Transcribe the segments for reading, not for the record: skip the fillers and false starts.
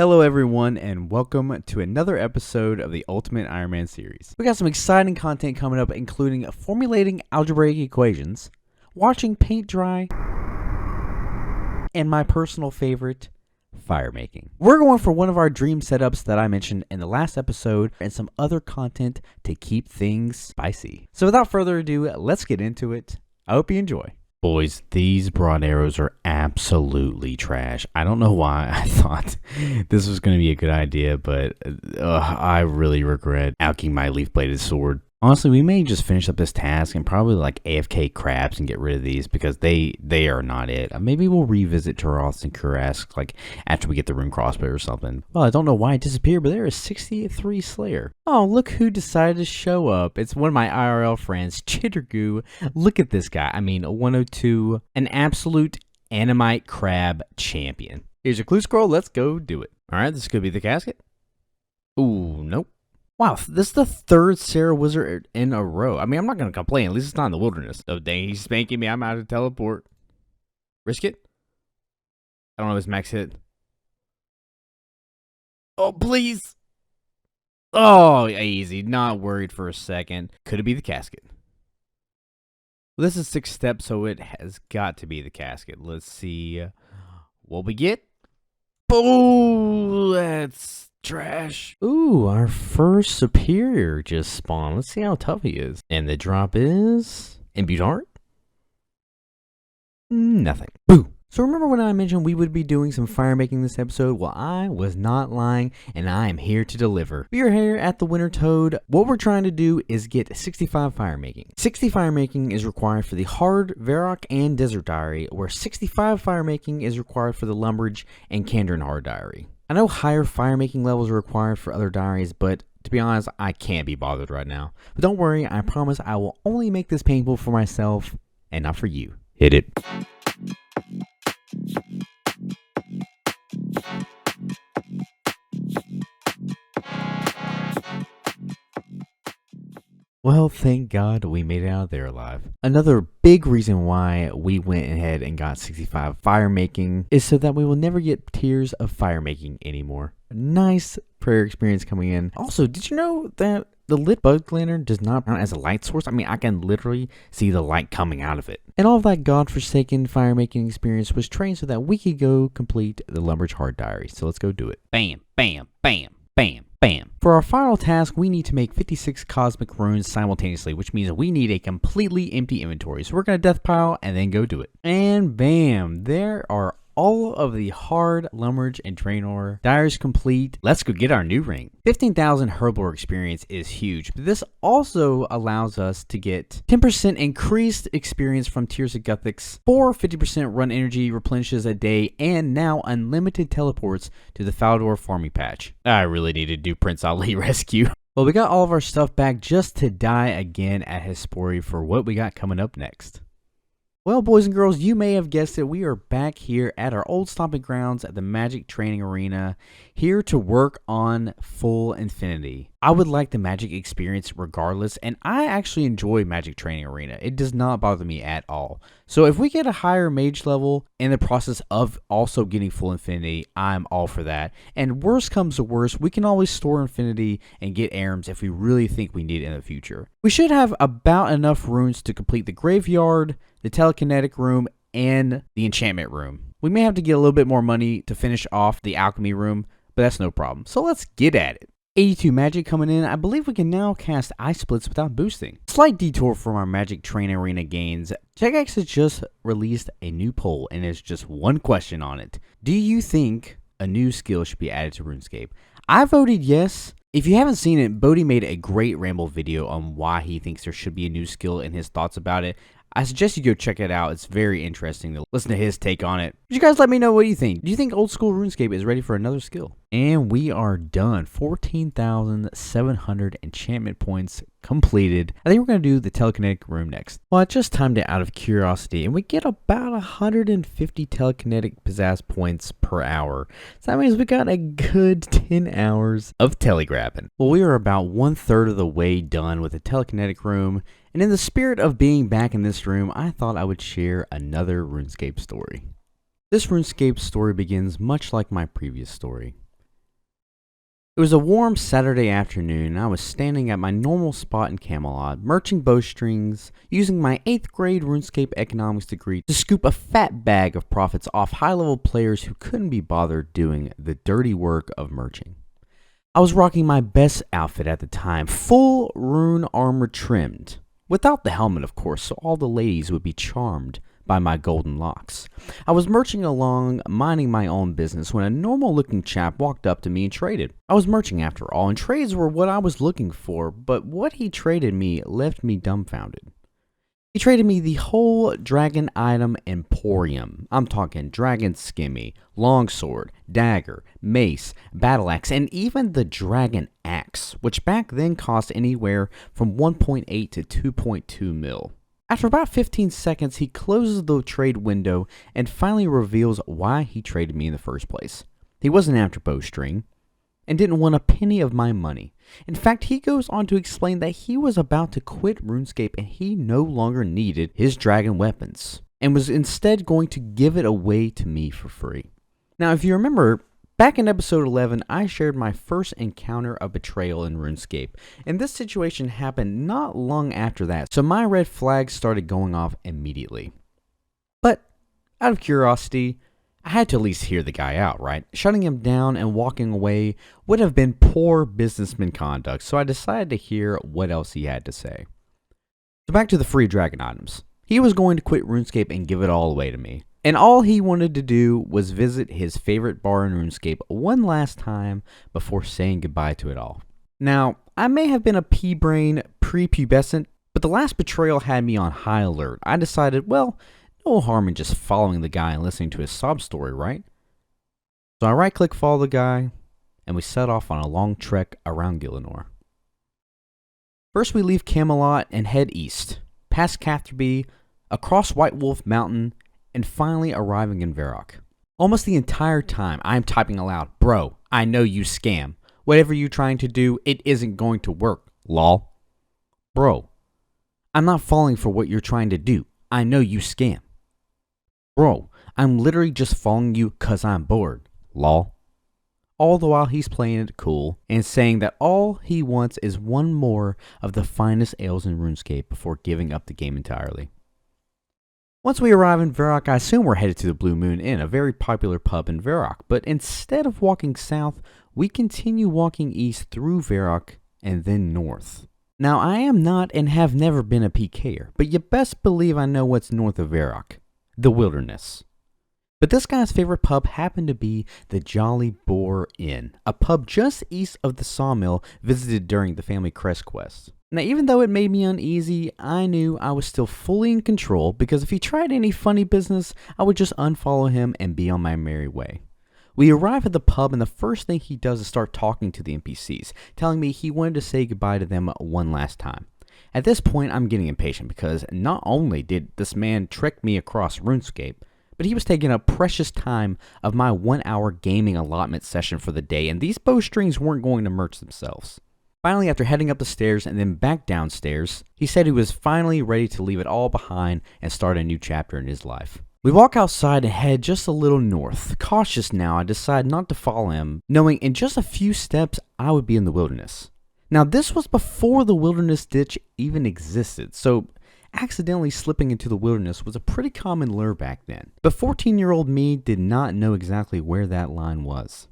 Hello everyone and welcome to another episode of the Ultimate Iron Man series. We got some exciting content coming up, including formulating algebraic equations, watching paint dry, and my personal favorite, fire making. We're going for one of our dream setups that I mentioned in the last episode and some other content to keep things spicy. So without further ado, let's get into it. I hope you enjoy. Boys, these broad arrows are absolutely trash. I don't know why I thought this was going to be a good idea, but I really regret alching my leaf-bladed sword. Honestly, we may just finish up this task and probably like AFK crabs and get rid of these because they are not it. Maybe we'll revisit Taroth and Kurask like after we get the rune crossbow or something. Well, I don't know why it disappeared, but there is 63 Slayer. Oh, look who decided to show up. It's one of my IRL friends, Chittergoo. Look at this guy. I mean, 102, an absolute Animite crab champion. Here's your clue scroll. Let's go do it. All right, this could be the casket. Ooh, nope. Wow, this is the third Sarah Wizard in a row. I mean, I'm not going to complain. At least it's not in the wilderness. Oh, dang, he's spanking me. I'm out of teleport. Risk it? I don't know if it's max hit. Oh, please. Oh, easy. Not worried for a second. Could it be the casket? Well, this is 6 steps, so it has got to be the casket. Let's see what we get. Oh, that's trash. Ooh, our first superior just spawned. Let's see how tough he is. And the drop is imbued art. Nothing. Boo. So remember when I mentioned we would be doing some fire making this episode? Well, I was not lying, and I am here to deliver. We are here at the Wintertodt. What we're trying to do is get 65 fire making. 60 fire making is required for the hard, Varrock, and desert diary, where 65 fire making is required for the Lumbridge and Kandrin hard diary. I know higher fire making levels are required for other diaries, but to be honest, I can't be bothered right now. But don't worry, I promise I will only make this painful for myself and not for you. Hit it. Well, thank God we made it out of there alive. Another big reason why we went ahead and got 65 fire making is so that we will never get tiers of fire making anymore. Nice prayer experience coming in. Also, did you know that the lit bug lantern does not count as a light source? I mean, I can literally see the light coming out of it. And all of that godforsaken fire making experience was trained so that we could go complete the Lumbridge hard diary. So let's go do it. Bam, bam, bam, bam. Bam. For our final task, we need to make 56 cosmic runes simultaneously, which means we need a completely empty inventory. So we're going to death pile and then go do it. And bam, there are all of the hard, Lumbridge, and Draenor diaries complete. Let's go get our new ring. 15,000 Herblore experience is huge, but this also allows us to get 10% increased experience from Tears of Guthix, 50% run energy replenishes a day, and now unlimited teleports to the Faldor farming patch. I really need to do Prince Ali rescue. Well, we got all of our stuff back just to die again at Hespori for what we got coming up next. Well, boys and girls, you may have guessed it. We are back here at our old stomping grounds at the Magic Training Arena, here to work on full infinity. I would like the Magic experience regardless, and I actually enjoy Magic Training Arena. It does not bother me at all. So if we get a higher mage level in the process of also getting full infinity, I'm all for that. And worst comes to worst, we can always store infinity and get Arams if we really think we need it in the future. We should have about enough runes to complete the graveyard, the telekinetic room, and the enchantment room. We may have to get a little bit more money to finish off the alchemy room, but that's no problem. So let's get at it. 82 magic coming in. I believe we can now cast Ice Splits without boosting. Slight detour from our Magic Training Arena gains. Jagex has just released a new poll, and there's just one question on it. Do you think a new skill should be added to RuneScape? I voted yes. If you haven't seen it, Bodhi made a great ramble video on why he thinks there should be a new skill and his thoughts about it. I suggest you go check it out. It's very interesting to listen to his take on it. But you guys let me know what you think. Do you think old school RuneScape is ready for another skill? And we are done. 14,700 enchantment points completed. I think we're going to do the telekinetic room next. Well, I just timed it out of curiosity, and we get about 150 telekinetic pizzazz points per hour. So that means we got a good 10 hours of telegrabbing. Well, we are about 1/3 of the way done with the telekinetic room. And in the spirit of being back in this room, I thought I would share another RuneScape story. This RuneScape story begins much like my previous story. 2 years ago, I was It was a warm Saturday afternoon, and I was standing at my normal spot in Camelot, merching bowstrings, using my 8th grade RuneScape economics degree to scoop a fat bag of profits off high-level players who couldn't be bothered doing the dirty work of merching. I was rocking my best outfit at the time, full rune armor trimmed. Without the helmet, of course, so all the ladies would be charmed by my golden locks. I was merching along, minding my own business, when a normal-looking chap walked up to me and traded. I was merching after all, and trades were what I was looking for, but what he traded me left me dumbfounded. He traded me the whole dragon item emporium. I'm talking dragon skimmy, longsword, dagger, mace, battle axe, and even the dragon axe, which back then cost anywhere from 1.8 to 2.2 mil. After about 15 seconds, he closes the trade window and finally reveals why he traded me in the first place. He wasn't after bowstring and didn't want a penny of my money. In fact, he goes on to explain that he was about to quit RuneScape and he no longer needed his dragon weapons and was instead going to give it away to me for free. Now, if you remember, back in episode 11, I shared my first encounter of betrayal in RuneScape, and this situation happened not long after that, so my red flags started going off immediately. But, out of curiosity, I had to at least hear the guy out, right? Shutting him down and walking away would have been poor businessman conduct, so I decided to hear what else he had to say. So back to the free dragon items. He was going to quit RuneScape and give it all away to me. And all he wanted to do was visit his favorite bar in RuneScape one last time before saying goodbye to it all. Now, I may have been a pea-brain prepubescent, but the last betrayal had me on high alert. I decided, well, no harm in just following the guy and listening to his sob story, right? So I right-click follow the guy, and we set off on a long trek around Gielinor. First we leave Camelot and head east, past Catherby, across White Wolf Mountain, and finally arriving in Varrock. Almost the entire time, I'm typing aloud, "Bro, I know you scam. Whatever you're trying to do, it isn't going to work, lol. Bro, I'm not falling for what you're trying to do. I know you scam. Bro, I'm literally just following you cause I'm bored, lol." All the while he's playing it cool and saying that all he wants is one more of the finest ales in RuneScape before giving up the game entirely. Once we arrive in Varrock, I assume we're headed to the Blue Moon Inn, a very popular pub in Varrock, but instead of walking south, we continue walking east through Varrock and then north. Now, I am not and have never been a PKer, but you best believe I know what's north of Varrock, the wilderness. But this guy's favorite pub happened to be the Jolly Boar Inn, a pub just east of the sawmill visited during the Family Crest quest. Now, even though it made me uneasy, I knew I was still fully in control because if he tried any funny business, I would just unfollow him and be on my merry way. We arrive at the pub and the first thing he does is start talking to the NPCs, telling me he wanted to say goodbye to them one last time. At this point, I'm getting impatient because not only did this man trick me across RuneScape, but he was taking up precious time of my 1-hour gaming allotment session for the day, and these bowstrings weren't going to merch themselves. Finally, after heading up the stairs and then back downstairs, he said he was finally ready to leave it all behind and start a new chapter in his life. We walk outside and head just a little north. Cautious now, I decide not to follow him, knowing in just a few steps I would be in the wilderness. Now, this was before the wilderness ditch even existed, so accidentally slipping into the wilderness was a pretty common lure back then. But 14-year-old me did not know exactly where that line was.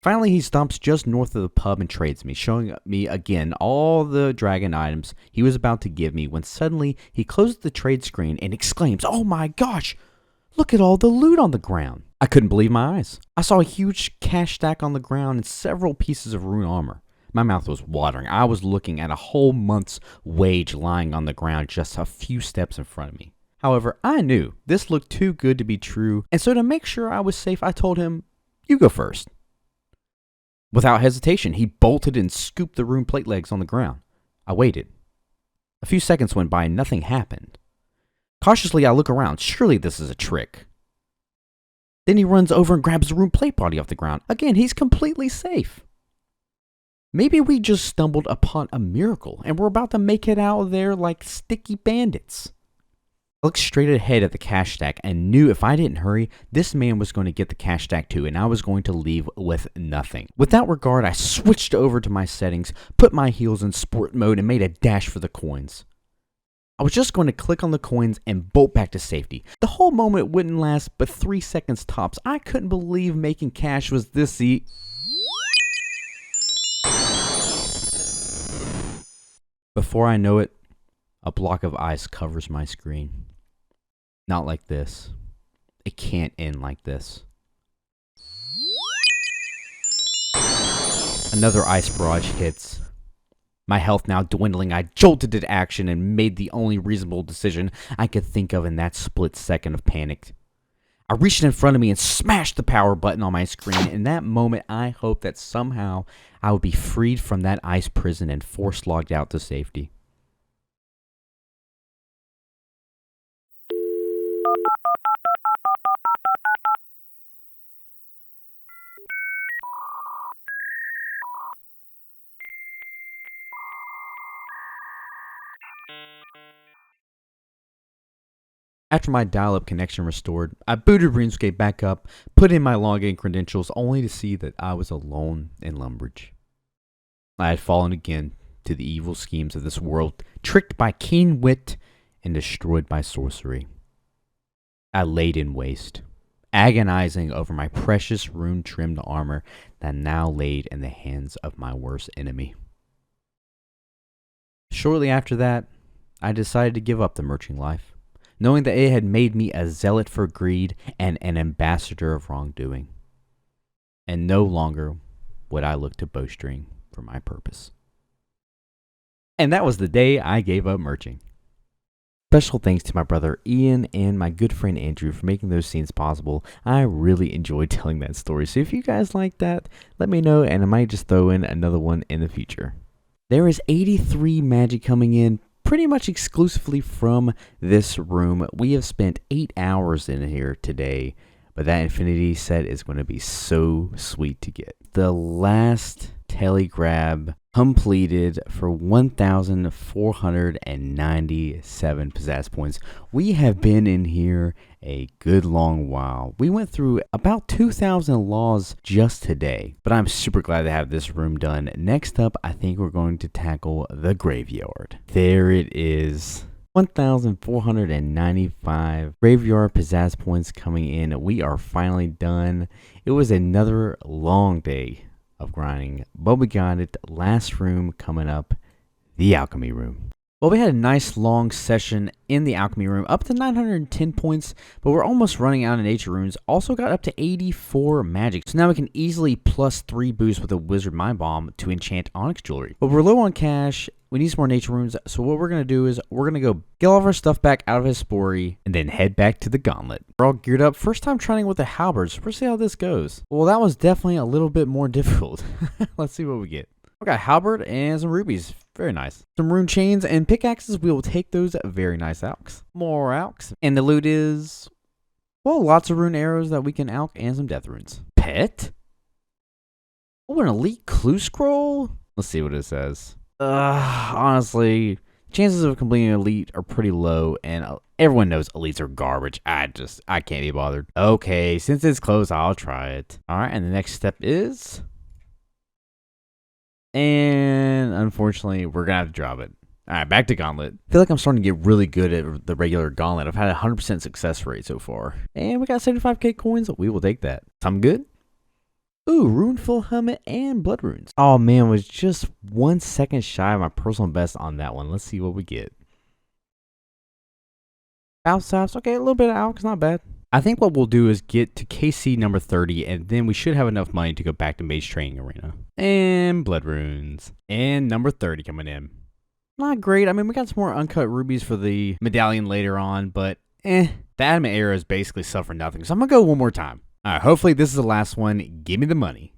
Finally, he stops just north of the pub and trades me, showing me again all the dragon items he was about to give me when suddenly he closes the trade screen and exclaims, "Oh my gosh, look at all the loot on the ground." I couldn't believe my eyes. I saw a huge cash stack on the ground and several pieces of rune armor. My mouth was watering. I was looking at a whole month's wage lying on the ground just a few steps in front of me. However, I knew this looked too good to be true, and so to make sure I was safe, I told him, "You go first." Without hesitation, he bolted and scooped the rune plate legs on the ground. I waited. A few seconds went by and nothing happened. Cautiously, I look around. Surely this is a trick. Then he runs over and grabs the rune plate body off the ground. Again, he's completely safe. Maybe we just stumbled upon a miracle and we're about to make it out of there like sticky bandits. I looked straight ahead at the cash stack and knew if I didn't hurry, this man was going to get the cash stack too, and I was going to leave with nothing. With that regard, I switched over to my settings, put my heels in sport mode, and made a dash for the coins. I was just going to click on the coins and bolt back to safety. The whole moment wouldn't last but 3 seconds tops. I couldn't believe making cash was this easy. Before I know it, a block of ice covers my screen. Not like this. It can't end like this. Another ice barrage hits. My health now dwindling, I jolted to action and made the only reasonable decision I could think of in that split second of panic. I reached in front of me and smashed the power button on my screen. In that moment, I hoped that somehow I would be freed from that ice prison and force logged out to safety. After my dial-up connection restored, I booted RuneScape back up, put in my login credentials, only to see that I was alone in Lumbridge. I had fallen again to the evil schemes of this world, tricked by keen wit and destroyed by sorcery. I laid in waste, agonizing over my precious rune-trimmed armor that now laid in the hands of my worst enemy. Shortly after that, I decided to give up the merching life, knowing that it had made me a zealot for greed and an ambassador of wrongdoing. And no longer would I look to bowstring for my purpose. And that was the day I gave up merching. Special thanks to my brother Ian and my good friend Andrew for making those scenes possible. I really enjoyed telling that story, so if you guys like that, let me know and I might just throw in another one in the future. There is 83 magic coming in, pretty much exclusively from this room. We have spent 8 hours in here today, but that infinity set is going to be so sweet to get. The last telegrab completed for 1,497 pizzazz points. We have been in here a good long while. We went through about 2,000 laws just today, but I'm super glad to have this room done. Next up, I think we're going to tackle the graveyard. There it is. 1,495 graveyard pizzazz points coming in. We are finally done. It was another long day of grinding, but we got it. Last room coming up, the alchemy room. Well, we had a nice long session in the alchemy room, up to 910 points, but we're almost running out of nature runes. Also got up to 84 magic, so now we can easily plus 3 boost with a wizard mind bomb to enchant onyx jewelry. But we're low on cash. We need some more nature runes, so what we're going to do is we're going to go get all of our stuff back out of his spory and then head back to the Gauntlet. We're all geared up. First time trying with the halberds. We'll see how this goes. Well, that was definitely a little bit more difficult. Let's see what we get. We got halberd and some rubies. Very nice. Some rune chains and pickaxes. We will take those. Very nice alks. More alks. And the loot is, well, lots of rune arrows that we can alk and some death runes. Pet? Oh, an elite clue scroll? Let's see what it says. Honestly, chances of completing elite are pretty low, and everyone knows elites are garbage. I can't be bothered. Okay, since it's close, I'll try it. Alright, and the next step is, and unfortunately, we're gonna have to drop it. Alright, back to Gauntlet. I feel like I'm starting to get really good at the regular Gauntlet. I've had a 100% success rate so far. And we got 75k coins. We will take that. I'm good. Ooh, runeful helmet and blood runes. Oh man, was just 1 second shy of my personal best on that one. Let's see what we get. Alsaps, okay, a little bit of alk, not bad. I think what we'll do is get to KC number 30, and then we should have enough money to go back to Mage Training Arena. And blood runes. And number 30 coming in. Not great. I mean, we got some more uncut rubies for the medallion later on, but the adamant arrow is basically stuff for nothing. So I'm gonna go one more time. Alright, hopefully this is the last one. Give me the money.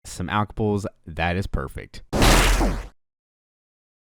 Some alchepools. That is perfect.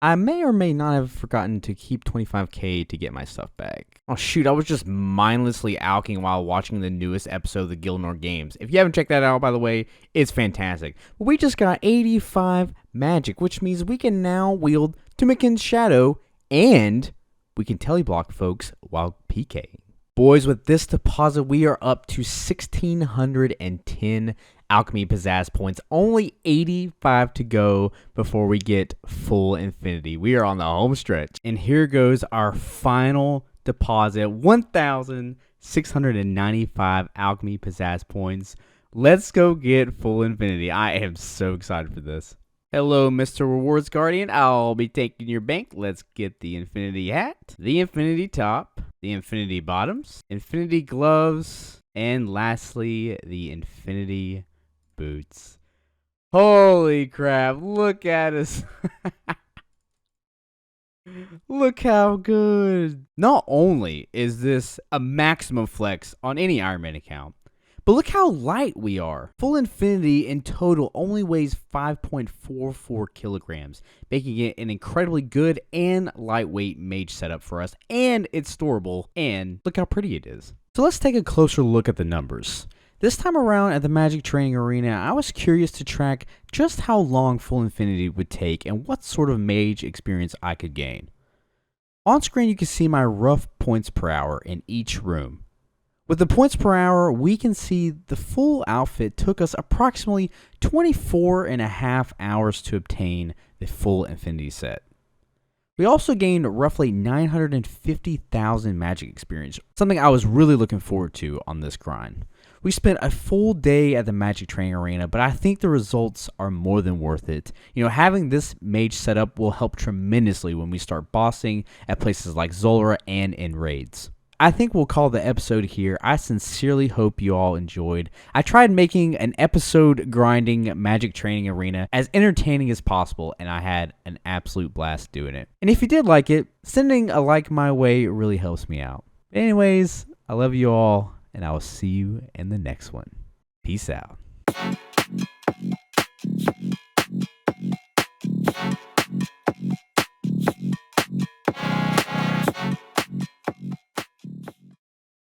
I may or may not have forgotten to keep 25k to get my stuff back. Oh shoot, I was just mindlessly alking while watching the newest episode of the Gilnor Games. If you haven't checked that out, by the way, it's fantastic. But we just got 85 magic, which means we can now wield Tumikin's Shadow, and we can teleblock folks while PKing. Boys, with this deposit, we are up to 1,610 alchemy pizzazz points. Only 85 to go before we get full infinity. We are on the home stretch. And here goes our final deposit, 1,695 alchemy pizzazz points. Let's go get full infinity. I am so excited for this. Hello, Mr. Rewards Guardian. I'll be taking your bank. Let's get the infinity hat, the infinity top, the infinity bottoms, infinity gloves, and lastly, the infinity boots. Holy crap, look at us. Look how good. Not only is this a maximum flex on any Iron Man account, but look how light we are. Full infinity in total only weighs 5.44 kilograms, making it an incredibly good and lightweight mage setup for us, and it's storable, and look how pretty it is. So let's take a closer look at the numbers. This time around at the Magic Training Arena, I was curious to track just how long full infinity would take and what sort of mage experience I could gain. On screen you can see my rough points per hour in each room. With the points per hour, we can see the full outfit took us approximately 24.5 hours to obtain the full infinity set. We also gained roughly 950,000 magic experience, something I was really looking forward to on this grind. We spent a full day at the Magic Training Arena, but I think the results are more than worth it. You know, having this mage setup will help tremendously when we start bossing at places like Zolara and in raids. I think we'll call the episode here. I sincerely hope you all enjoyed. I tried making an episode grinding Magic Training Arena as entertaining as possible, and I had an absolute blast doing it. And if you did like it, sending a like my way really helps me out. Anyways, I love you all, and I will see you in the next one. Peace out.